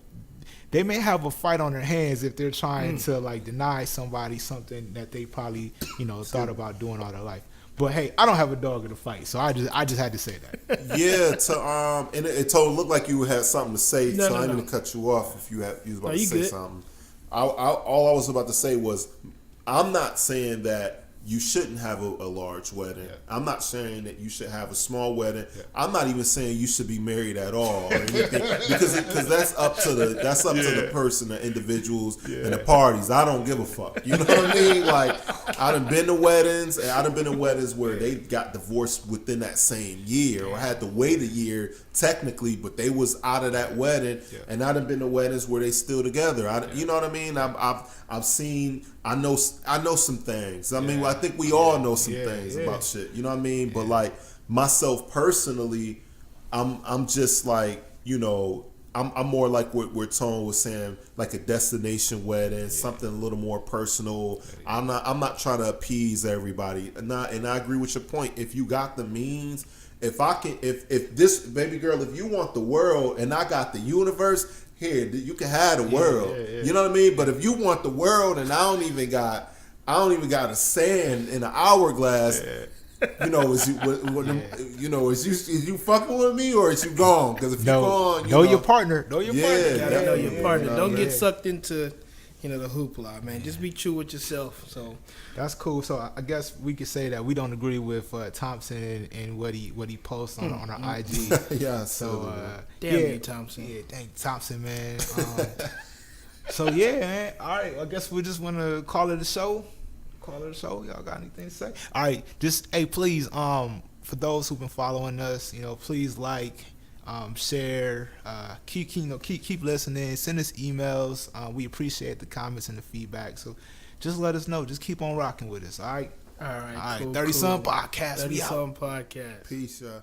A: they may have a fight on their hands if they're trying to like deny somebody something that they probably, you know, thought about doing all their life. But hey, I don't have a dog in the fight, so I just had to say that.
C: Yeah, and it totally looked like you had something to say, so I didn't cut you off if you was about to say something. All I was about to say was, I'm not saying that you shouldn't have a large wedding.
A: Yeah.
C: I'm not saying that you should have a small wedding.
A: Yeah.
C: I'm not even saying you should be married at all or anything, because that's up to the person, the individuals, and the parties. I don't give a fuck. You know what I mean? Like, I done been to weddings, and I done been to weddings where they got divorced within that same year, or had to wait a year technically, but they was out of that wedding.
A: Yeah.
C: And I done been to weddings where they still together. You know what I mean? I've seen. I know some things. I mean, I think we all know some things about shit. You know what I mean? But like myself personally, I'm just like, you know, I'm more like what Tone was saying, like a destination wedding, something a little more personal. I'm not trying to appease everybody. And I agree with your point. If you got the means, if this baby girl, if you want the world and I got the universe, here you can have the world. You know what I mean? But if you want the world and I don't even got a sand in an hourglass. You know, is you fucking with me or is you gone? Because if you're gone,
A: know your partner. Know your partner.
B: You gotta know your partner.
C: You know,
B: Don't get sucked into, you know, the hoopla, man. Just be true with yourself. So
A: That's cool. So I guess we could say that we don't agree with Thompson and what he posts on our IG.
C: Yeah.
A: So
B: damn you, Thompson.
A: Yeah, thank Thompson, man. So yeah, man. All right. I guess we just want to call it a show. Y'all got anything to say? All right. Just please, for those who've been following us, you know, please like, share, keep listening. Send us emails. We appreciate the comments and the feedback. So just let us know. Just keep on rocking with us. All right.
B: all right, cool,
A: 30
B: cool.
A: Something Podcast.
B: 30
A: We out.
B: Something Podcast.
C: Peace, y'all.